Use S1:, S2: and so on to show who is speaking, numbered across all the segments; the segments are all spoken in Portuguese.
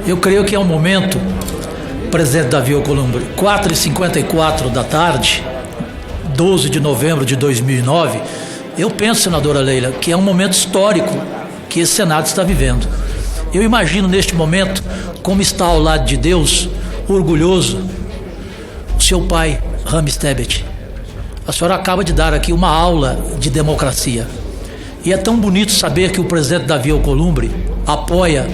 S1: Eu creio que é um momento, presidente Davi Alcolumbre, 4h54 da tarde, 12 de novembro de 2009, eu penso, senadora Leila, que é um momento histórico que esse Senado está vivendo. Eu imagino neste momento como está ao lado de Deus, orgulhoso, o seu pai, Rames Tebet. A senhora acaba de dar aqui uma aula de democracia. E é tão bonito saber que o presidente Davi Alcolumbre apoia,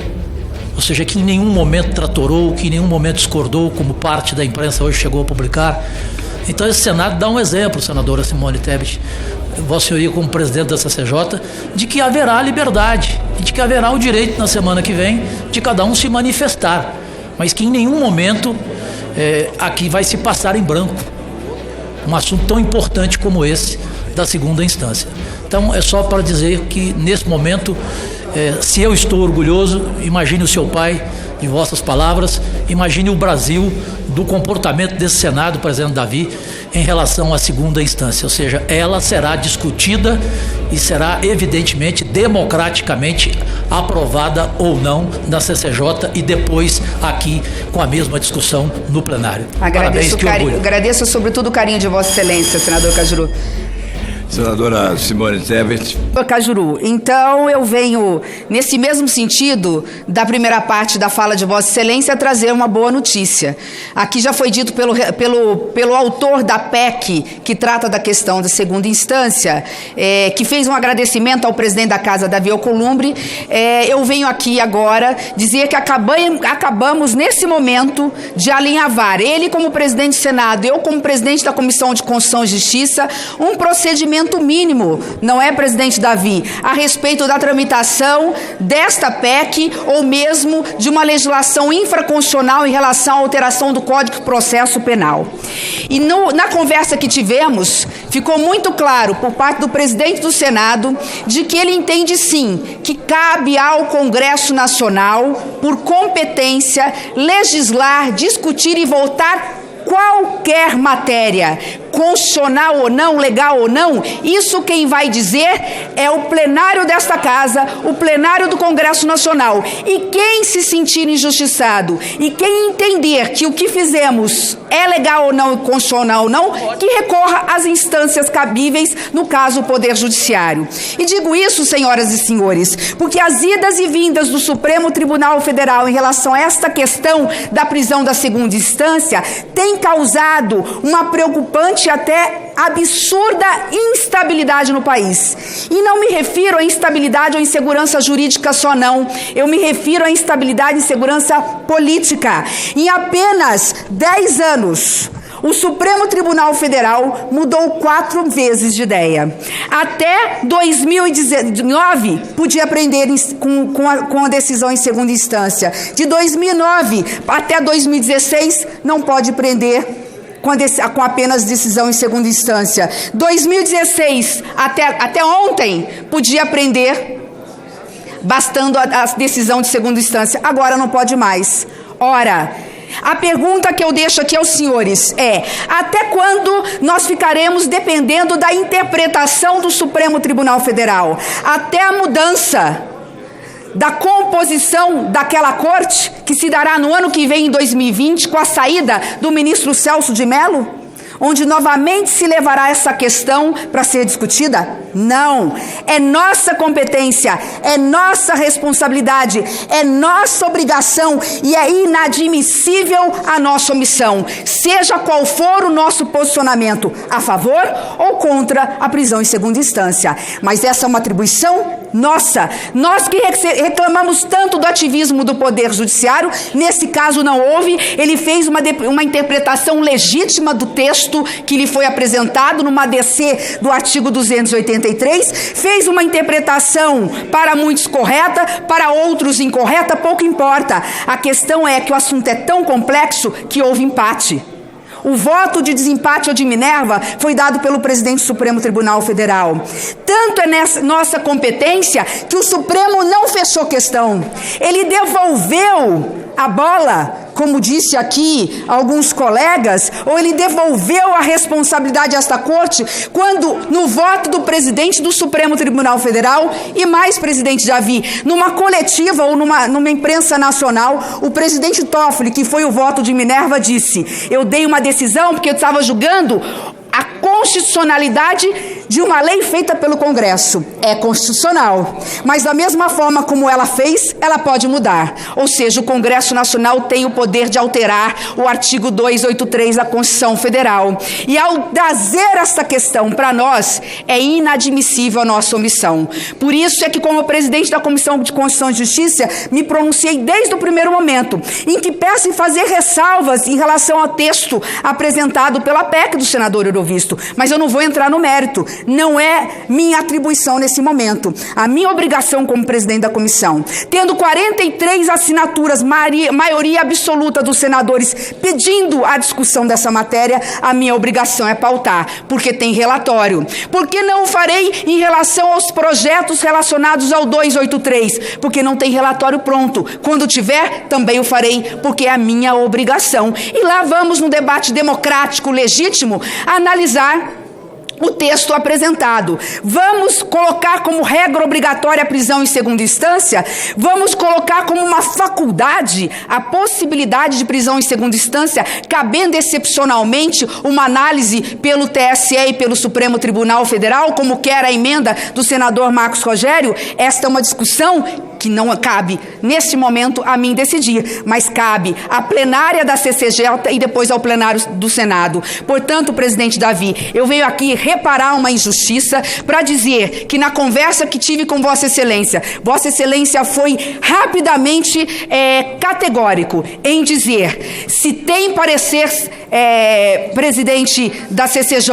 S1: ou seja, que em nenhum momento tratorou, que em nenhum momento discordou, como parte da imprensa hoje chegou a publicar. Então esse Senado dá um exemplo, senadora Simone Tebet, Vossa Senhoria como presidente da CCJ, de que haverá liberdade, e de que haverá o direito na semana que vem de cada um se manifestar, mas que em nenhum momento aqui vai se passar em branco um assunto tão importante como esse da segunda instância. Então é só para dizer que nesse momento, se eu estou orgulhoso, imagine o seu pai de vossas palavras, imagine o Brasil do comportamento desse Senado, presidente Davi, em relação à segunda instância, ou seja, ela será discutida e será evidentemente, democraticamente aprovada ou não na CCJ e depois aqui com a mesma discussão no plenário.
S2: Agradeço sobretudo o carinho de Vossa Excelência, senador Cajuru.
S3: Senadora Simone Tebet.
S2: Cajuru, então eu venho, nesse mesmo sentido da primeira parte da fala de Vossa Excelência, trazer uma boa notícia. Aqui já foi dito pelo autor da PEC, que trata da questão da segunda instância, que fez um agradecimento ao presidente da Casa, Davi Alcolumbre. Eu venho aqui agora dizer que acabamos nesse momento de alinhavar, ele como presidente do Senado, eu como presidente da Comissão de Constituição e Justiça, um procedimento mínimo, não é, presidente Davi, a respeito da tramitação desta PEC ou mesmo de uma legislação infraconstitucional em relação à alteração do Código de Processo Penal. E na conversa que tivemos, ficou muito claro por parte do presidente do Senado de que ele entende sim que cabe ao Congresso Nacional, por competência, legislar, discutir e votar qualquer matéria, constitucional ou não, legal ou não. Isso quem vai dizer é o plenário desta casa, o plenário do Congresso Nacional. E quem se sentir injustiçado e quem entender que o que fizemos é legal ou não, constitucional ou não, que recorra às instâncias cabíveis, no caso o Poder Judiciário. E digo isso, senhoras e senhores, porque as idas e vindas do Supremo Tribunal Federal em relação a esta questão da prisão da segunda instância tem causado uma preocupante e até absurda instabilidade no país. E não me refiro à instabilidade ou insegurança jurídica só não, eu me refiro à instabilidade e insegurança política. Em apenas 10 anos, o Supremo Tribunal Federal mudou 4 vezes de ideia. Até 2019, podia prender com a decisão em segunda instância. De 2009 até 2016, não pode prender com apenas decisão em segunda instância. 2016 até ontem, podia prender bastando a decisão de segunda instância. Agora não pode mais. Ora, a pergunta que eu deixo aqui aos senhores é: até quando nós ficaremos dependendo da interpretação do Supremo Tribunal Federal? Até a mudança da composição daquela corte, que se dará no ano que vem, em 2020, com a saída do ministro Celso de Mello? Onde novamente se levará essa questão para ser discutida? Não. É nossa competência, é nossa responsabilidade, é nossa obrigação e é inadmissível a nossa omissão, seja qual for o nosso posicionamento, a favor ou contra a prisão em segunda instância. Mas essa é uma atribuição nossa. Nós que reclamamos tanto do ativismo do Poder Judiciário, nesse caso não houve, ele fez uma interpretação legítima do texto que lhe foi apresentado numa ADC do artigo 283, fez uma interpretação para muitos correta, para outros incorreta, pouco importa. A questão é que o assunto é tão complexo que houve empate. O voto de desempate ou de Minerva foi dado pelo presidente do Supremo Tribunal Federal. Tanto é nessa nossa competência que o Supremo não fechou questão. Ele devolveu a bola, como disse aqui alguns colegas, ou ele devolveu a responsabilidade a esta corte, quando no voto do presidente do Supremo Tribunal Federal e mais, presidente Davi, numa coletiva ou numa imprensa nacional, o presidente Toffoli, que foi o voto de Minerva, disse: eu dei uma decisão porque eu estava julgando a constitucionalidade de uma lei feita pelo Congresso. É constitucional, mas da mesma forma como ela fez, ela pode mudar. Ou seja, o Congresso Nacional tem o poder de alterar o artigo 283 da Constituição Federal. E ao trazer essa questão para nós, é inadmissível a nossa omissão. Por isso é que, como presidente da Comissão de Constituição e Justiça, me pronunciei desde o primeiro momento, em que peço em fazer ressalvas em relação ao texto apresentado pela PEC do senador Eurovisto. Mas eu não vou entrar no mérito. Não é minha atribuição nesse momento. A minha obrigação como presidente da comissão, tendo 43 assinaturas, maioria absoluta dos senadores pedindo a discussão dessa matéria, a minha obrigação é pautar, porque tem relatório. Por que não o farei em relação aos projetos relacionados ao 283? Porque não tem relatório pronto. Quando tiver, também o farei, porque é a minha obrigação. E lá vamos, no debate democrático legítimo, analisar o texto apresentado. Vamos colocar como regra obrigatória a prisão em segunda instância? Vamos colocar como uma faculdade a possibilidade de prisão em segunda instância, cabendo excepcionalmente uma análise pelo TSE e pelo Supremo Tribunal Federal, como quer a emenda do senador Marcos Rogério? Esta é uma discussão que não cabe, neste momento, a mim decidir, mas cabe à plenária da CCJ e depois ao plenário do Senado. Portanto, presidente Davi, eu venho aqui reparar uma injustiça para dizer que na conversa que tive com Vossa Excelência foi rapidamente categórico em dizer: se tem parecer, presidente da CCJ,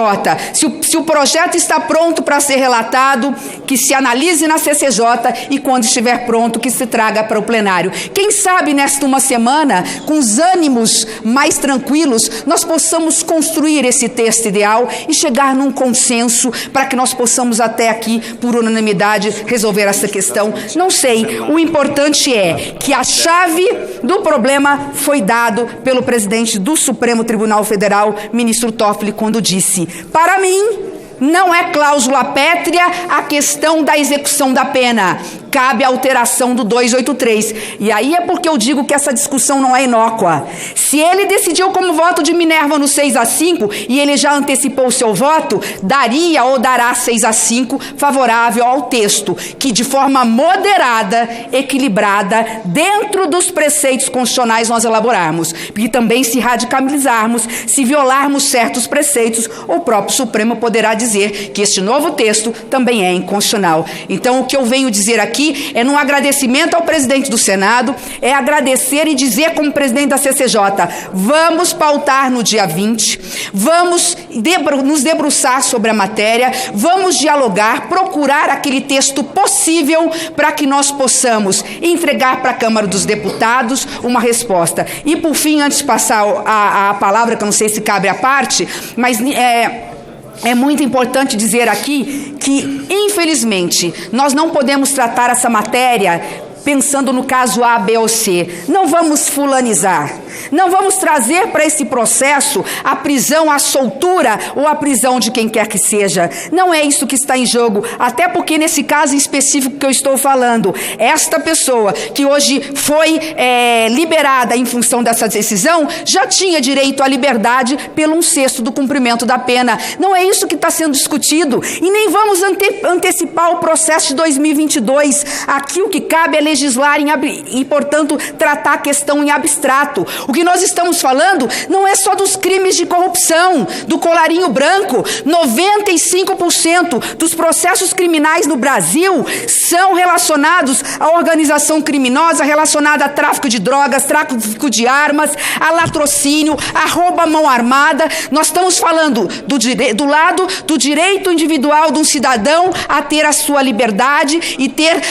S2: se o projeto está pronto para ser relatado, que se analise na CCJ e quando estiver pronto, que se traga para o plenário. Quem sabe nesta uma semana, com os ânimos mais tranquilos, nós possamos construir esse texto ideal e chegar num consenso para que nós possamos até aqui, por unanimidade, resolver essa questão. Não sei, o importante é que a chave do problema foi dado pelo presidente do Supremo Tribunal Federal, ministro Toffoli, quando disse: para mim, não é cláusula pétrea a questão da execução da pena. Cabe a alteração do 283. E aí é porque eu digo que essa discussão não é inócua. Se ele decidiu como voto de Minerva no 6-5 e ele já antecipou o seu voto, daria ou dará 6-5 favorável ao texto, que de forma moderada, equilibrada, dentro dos preceitos constitucionais nós elaborarmos. E também, se radicalizarmos, se violarmos certos preceitos, o próprio Supremo poderá dizer que este novo texto também é inconstitucional. Então, o que eu venho dizer aqui é, num agradecimento ao presidente do Senado, é agradecer e dizer como presidente da CCJ: vamos pautar no dia 20, vamos nos debruçar sobre a matéria, vamos dialogar, procurar aquele texto possível para que nós possamos entregar para a Câmara dos Deputados uma resposta. E, por fim, antes de passar a palavra, que eu não sei se cabe à parte, mas é muito importante dizer aqui que, infelizmente, nós não podemos tratar essa matéria pensando no caso A, B ou C. Não vamos fulanizar. Não vamos trazer para esse processo a prisão, a soltura ou a prisão de quem quer que seja. Não é isso que está em jogo, até porque nesse caso específico que eu estou falando, esta pessoa que hoje foi liberada em função dessa decisão, já tinha direito à liberdade pelo 1/6 do cumprimento da pena. Não é isso que está sendo discutido, e nem vamos antecipar o processo de 2022. Aqui o que cabe é legislar e, portanto, tratar a questão em abstrato. O que nós estamos falando não é só dos crimes de corrupção, do colarinho branco. 95% dos processos criminais no Brasil são relacionados à organização criminosa, relacionada a tráfico de drogas, tráfico de armas, a latrocínio, a roubo à mão armada. Nós estamos falando do lado do direito individual de um cidadão a ter a sua liberdade e ter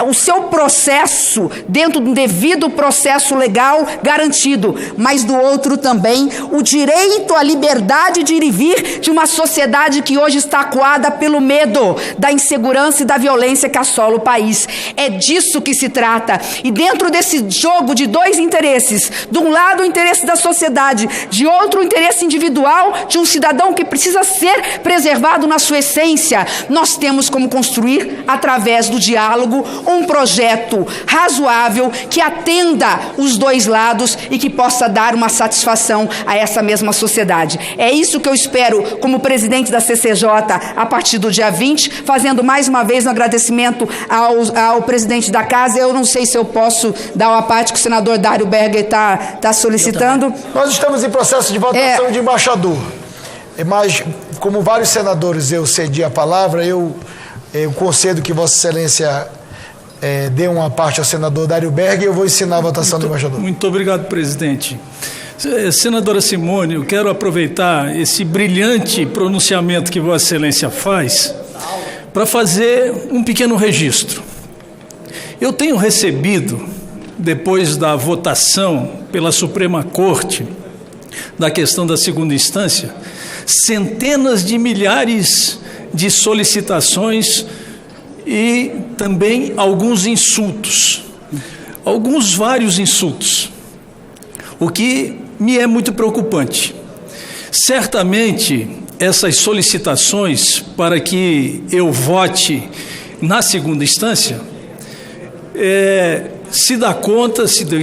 S2: o seu processo dentro de um devido processo legal garantido, mas do outro também o direito à liberdade de ir e vir de uma sociedade que hoje está acuada pelo medo da insegurança e da violência que assola o país. É disso que se trata. E dentro desse jogo de dois interesses, de um lado o interesse da sociedade, de outro o interesse individual de um cidadão que precisa ser preservado na sua essência, nós temos como construir, através do diálogo, um projeto razoável que atenda os dois lados e que possa dar uma satisfação a essa mesma sociedade. É isso que eu espero como presidente da CCJ a partir do dia 20, fazendo mais uma vez um agradecimento ao presidente da casa. Eu não sei se eu posso dar uma parte que o senador Dário Berger está solicitando.
S4: Nós estamos em processo de votação de embaixador, mas como vários senadores eu cedi a palavra, eu concedo que Vossa Excelência dê uma parte ao senador Dário Berger e eu vou ensinar a votação do embaixador.
S5: Muito obrigado, presidente. Senadora Simone, eu quero aproveitar esse brilhante pronunciamento que Vossa Excelência faz para fazer um pequeno registro. Eu tenho recebido, depois da votação pela Suprema Corte da questão da segunda instância, centenas de milhares de solicitações e também alguns insultos, vários insultos, o que me é muito preocupante. Certamente, essas solicitações para que eu vote na segunda instância se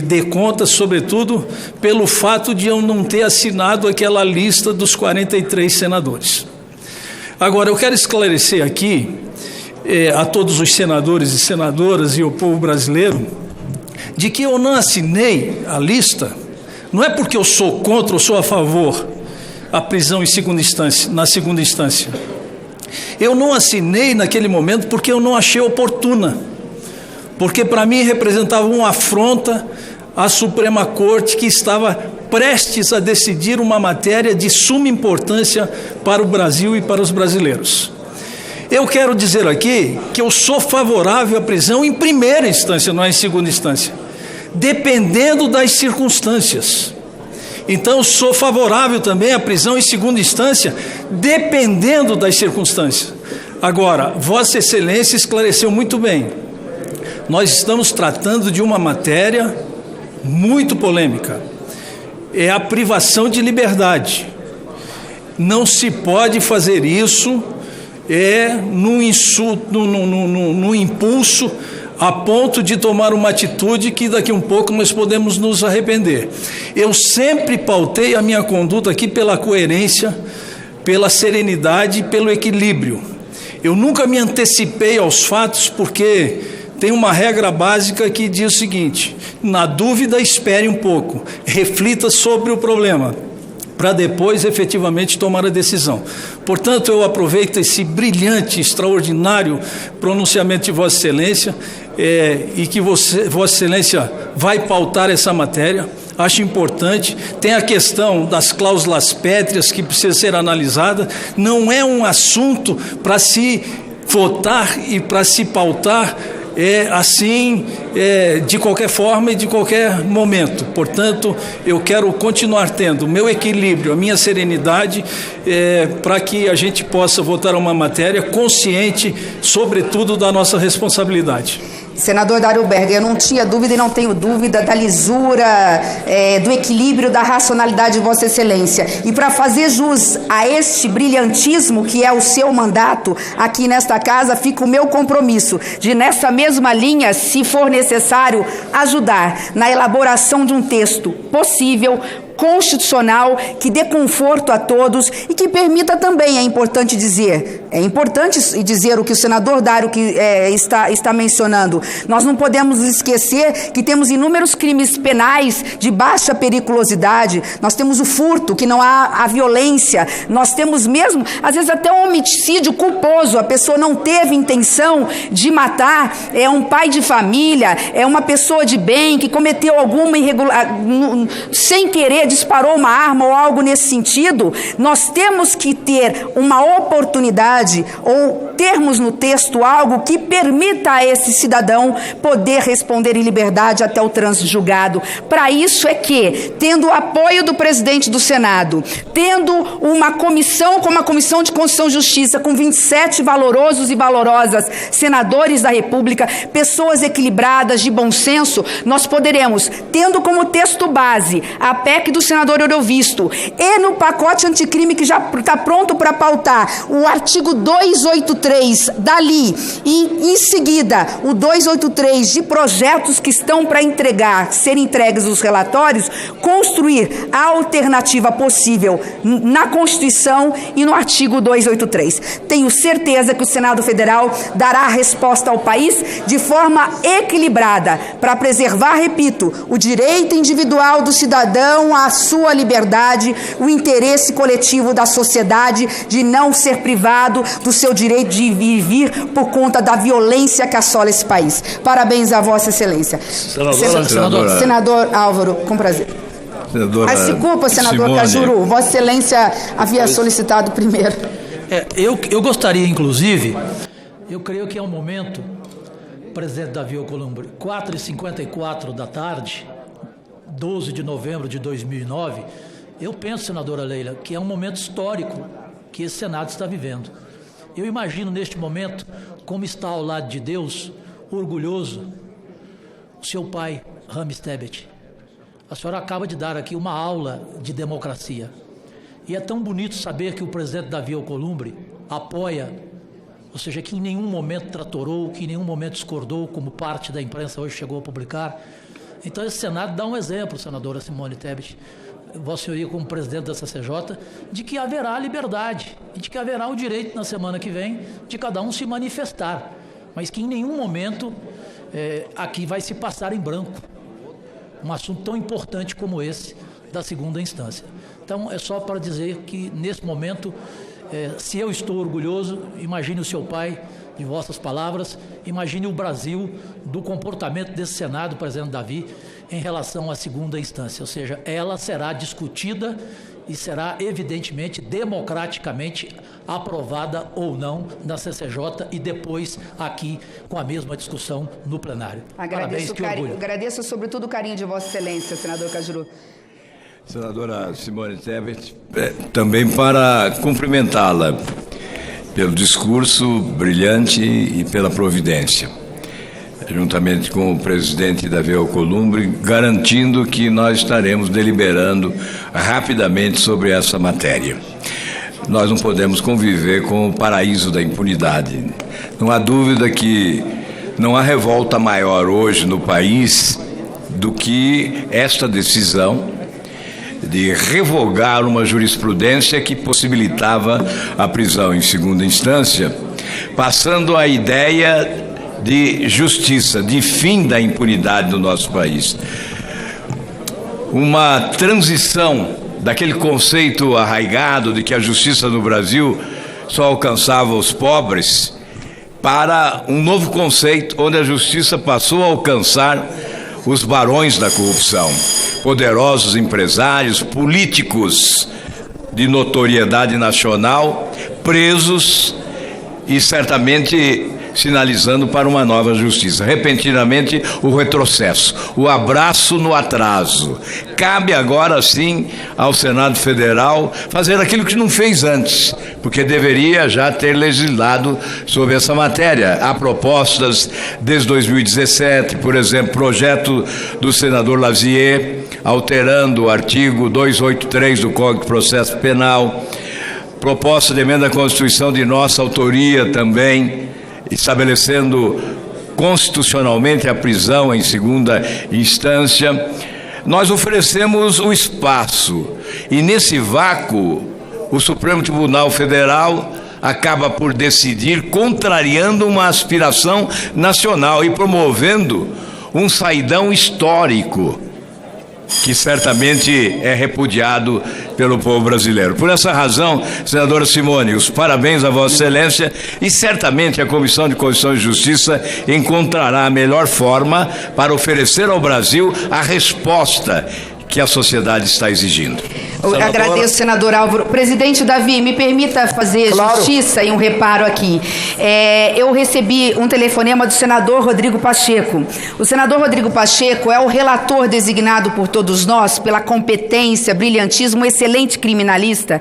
S5: dê conta, sobretudo, pelo fato de eu não ter assinado aquela lista dos 43 senadores. Agora, eu quero esclarecer aqui a todos os senadores e senadoras e o povo brasileiro de que eu não assinei a lista, não é porque eu sou contra ou sou a favor a prisão na segunda instância. Eu não assinei naquele momento porque eu não achei oportuna, porque para mim representava uma afronta à Suprema Corte, que estava prestes a decidir uma matéria de suma importância para o Brasil e para os brasileiros. Eu quero dizer aqui que eu sou favorável à prisão em primeira instância, não é em segunda instância, dependendo das circunstâncias. Então, sou favorável também à prisão em segunda instância, dependendo das circunstâncias. Agora, Vossa Excelência esclareceu muito bem. Nós estamos tratando de uma matéria muito polêmica. É a privação de liberdade. Não se pode fazer isso no impulso, a ponto de tomar uma atitude que daqui a um pouco nós podemos nos arrepender. Eu sempre pautei a minha conduta aqui pela coerência, pela serenidade e pelo equilíbrio. Eu nunca me antecipei aos fatos, porque tem uma regra básica que diz o seguinte: na dúvida, espere um pouco, reflita sobre o problema, para depois efetivamente tomar a decisão. Portanto, eu aproveito esse brilhante, extraordinário pronunciamento de Vossa Excelência e que Vossa Excelência vai pautar essa matéria. Acho importante. Tem a questão das cláusulas pétreas que precisa ser analisada. Não é um assunto para se votar e para se pautar de qualquer forma e de qualquer momento. Portanto, eu quero continuar tendo o meu equilíbrio, a minha serenidade, para que a gente possa votar uma matéria consciente, sobretudo, da nossa responsabilidade.
S2: Senador Dário Berger, eu não tinha dúvida e não tenho dúvida da lisura, do equilíbrio, da racionalidade de Vossa Excelência. E para fazer jus a este brilhantismo que é o seu mandato aqui nesta casa, fica o meu compromisso de, nessa mesma linha, se for necessário, ajudar na elaboração de um texto possível, constitucional, que dê conforto a todos e que permita também, é importante dizer o que o senador Dário está mencionando. Nós não podemos esquecer que temos inúmeros crimes penais de baixa periculosidade, nós temos o furto, que não há a violência, nós temos mesmo, às vezes até um homicídio culposo, a pessoa não teve intenção de matar, é um pai de família, é uma pessoa de bem que cometeu alguma irregularidade, sem querer porque disparou uma arma ou algo nesse sentido, nós temos que ter uma oportunidade ou termos no texto algo que permita a esse cidadão poder responder em liberdade até o trânsito julgado. Para isso é que, tendo o apoio do presidente do Senado, tendo uma comissão como a Comissão de Constituição e Justiça, com 27 valorosos e valorosas senadores da República, pessoas equilibradas, de bom senso, nós poderemos, tendo como texto base a PEC do senador Eurovisto e no pacote anticrime que já está pronto para pautar, o artigo 283 dali e, em seguida, o 283 de projetos que estão para serem entregues os relatórios, construir a alternativa possível na Constituição e no artigo 283. Tenho certeza que o Senado Federal dará a resposta ao país de forma equilibrada para preservar, repito, o direito individual do cidadão à sua liberdade, o interesse coletivo da sociedade de não ser privado do seu direito de viver por conta da violência que assola esse país. Parabéns a Vossa Excelência. Senador Álvaro, com prazer. Desculpa, senador Simone. Cajuru, Vossa Excelência havia solicitado primeiro.
S1: Eu gostaria, inclusive, eu creio que é um momento, presidente Davi Alcolumbre, 4h54 da tarde, 12 de novembro de 2009, eu penso, senadora Leila, que é um momento histórico que esse Senado está vivendo. Eu imagino neste momento como está ao lado de Deus, orgulhoso, o seu pai, Rames Tebet. A senhora acaba de dar aqui uma aula de democracia. E é tão bonito saber que o presidente Davi Alcolumbre apoia, ou seja, que em nenhum momento tratorou, que em nenhum momento discordou, como parte da imprensa hoje chegou a publicar. Então esse Senado dá um exemplo, senadora Simone Tebet, Vossa Senhoria como presidente da CCJ, de que haverá liberdade e de que haverá o direito na semana que vem de cada um se manifestar, mas que em nenhum momento aqui vai se passar em branco um assunto tão importante como esse da segunda instância. Então é só para dizer que nesse momento, se eu estou orgulhoso, imagine o seu pai, de vossas palavras, imagine o Brasil do comportamento desse Senado, presidente Davi, em relação à segunda instância, ou seja, ela será discutida e será evidentemente, democraticamente aprovada ou não na CCJ e depois aqui com a mesma discussão no plenário. Parabéns, que orgulho.
S2: Agradeço sobretudo o carinho de Vossa Excelência, senador Cajuru.
S3: Senadora Simone Tebet, também para cumprimentá-la pelo discurso brilhante e pela providência, juntamente com o presidente Davi Alcolumbre, garantindo que nós estaremos deliberando rapidamente sobre essa matéria. Nós não podemos conviver com o paraíso da impunidade. Não há dúvida que não há revolta maior hoje no país do que esta decisão de revogar uma jurisprudência que possibilitava a prisão em segunda instância, passando a ideia de justiça, de fim da impunidade no nosso país. Uma transição daquele conceito arraigado de que a justiça no Brasil só alcançava os pobres para um novo conceito onde a justiça passou a alcançar os barões da corrupção, poderosos empresários, políticos de notoriedade nacional, presos e certamente sinalizando para uma nova justiça. Repentinamente, o retrocesso, o abraço no atraso. Cabe agora, sim, ao Senado Federal fazer aquilo que não fez antes, porque deveria já ter legislado sobre essa matéria. Há propostas desde 2017, por exemplo, projeto do senador Lazier, alterando o artigo 283 do Código de Processo Penal, proposta de emenda à Constituição de nossa autoria também, estabelecendo constitucionalmente a prisão em segunda instância. Nós oferecemos o espaço e nesse vácuo o Supremo Tribunal Federal acaba por decidir contrariando uma aspiração nacional e promovendo um saidão histórico que certamente é repudiado pelo povo brasileiro. Por essa razão, senadora Simone, os parabéns a Vossa Excelência e certamente a Comissão de Constituição e Justiça encontrará a melhor forma para oferecer ao Brasil a resposta que a sociedade está exigindo.
S2: Eu agradeço, senador Álvaro. Presidente Davi, me permita fazer justiça e um reparo aqui. Eu recebi um telefonema do senador Rodrigo Pacheco. O senador Rodrigo Pacheco é o relator designado por todos nós, pela competência, brilhantismo, excelente criminalista,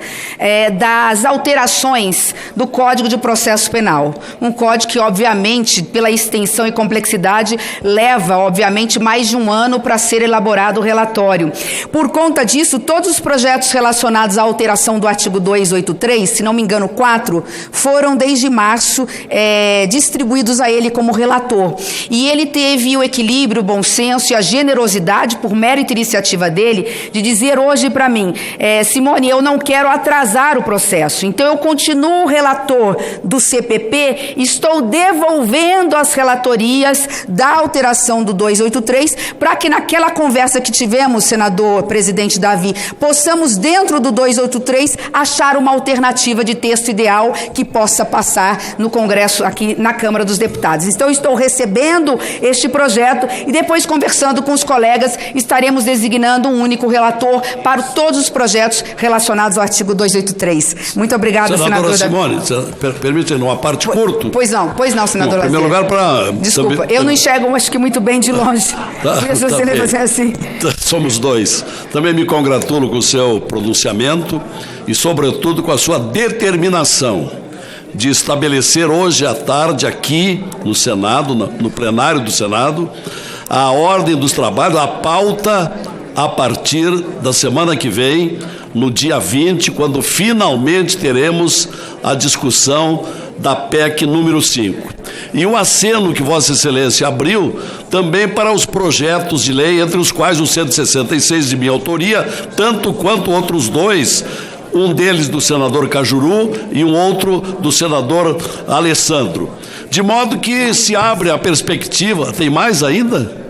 S2: das alterações do Código de Processo Penal. Um código que, obviamente, pela extensão e complexidade, leva, obviamente, mais de um ano para ser elaborado o relatório. Por conta disso, todos os projetos relacionados à alteração do artigo 283, se não me engano 4, foram desde março distribuídos a ele como relator. E ele teve o equilíbrio, o bom senso e a generosidade, por mérito e iniciativa dele, de dizer hoje para mim, Simone, eu não quero atrasar o processo, então eu continuo relator do CPP, estou devolvendo as relatorias da alteração do 283 para que naquela conversa que tivemos, senador presidente Davi, possamos, dentro do 283, achar uma alternativa de texto ideal que possa passar no Congresso, aqui na Câmara dos Deputados. Então, estou recebendo este projeto e depois, conversando com os colegas, estaremos designando um único relator para todos os projetos relacionados ao artigo 283. Muito obrigada, senadora
S6: Simone, permite uma parte curta? Pois não,
S2: senador.
S6: Em primeiro lugar, para...
S2: Desculpa, eu não enxergo, acho que muito bem de longe. Assim.
S6: Somos dois. Também me congratulo com o seu pronunciamento e, sobretudo, com a sua determinação de estabelecer hoje à tarde aqui no Senado, no plenário do Senado, a ordem dos trabalhos, a pauta a partir da semana que vem, no dia 20, quando finalmente teremos a discussão da PEC número 5. E o aceno que Vossa Excelência abriu também para os projetos de lei, entre os quais o 166 de minha autoria, tanto quanto outros dois, um deles do senador Cajuru e um outro do senador Alessandro. De modo que se abre a perspectiva, tem mais ainda?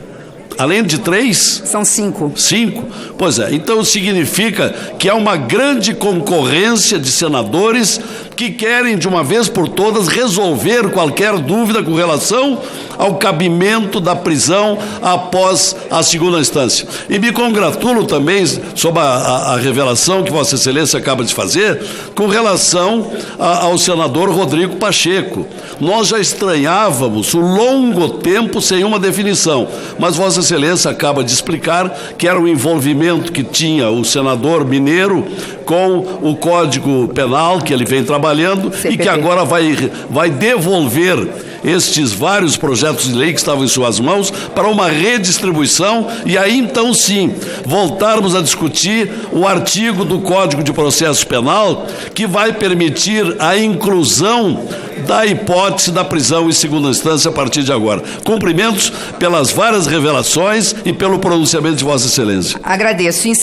S6: Além de 3?
S2: São 5.
S6: 5? Pois é, então significa que há uma grande concorrência de senadores que querem, de uma vez por todas, resolver qualquer dúvida com relação ao cabimento da prisão após a segunda instância. E me congratulo também sobre a revelação que Vossa Excelência acaba de fazer com relação ao senador Rodrigo Pacheco. Nós já estranhávamos o longo tempo sem uma definição, mas Vossa Excelência acaba de explicar que era o envolvimento que tinha o senador mineiro com o Código Penal que ele vem trabalhando CPP. E que agora vai devolver estes vários projetos de lei que estavam em suas mãos para uma redistribuição e aí então sim voltarmos a discutir o artigo do Código de Processo Penal que vai permitir a inclusão da hipótese da prisão em segunda instância a partir de agora. Cumprimentos pelas várias revelações e pelo pronunciamento de Vossa Excelência.
S2: Agradeço.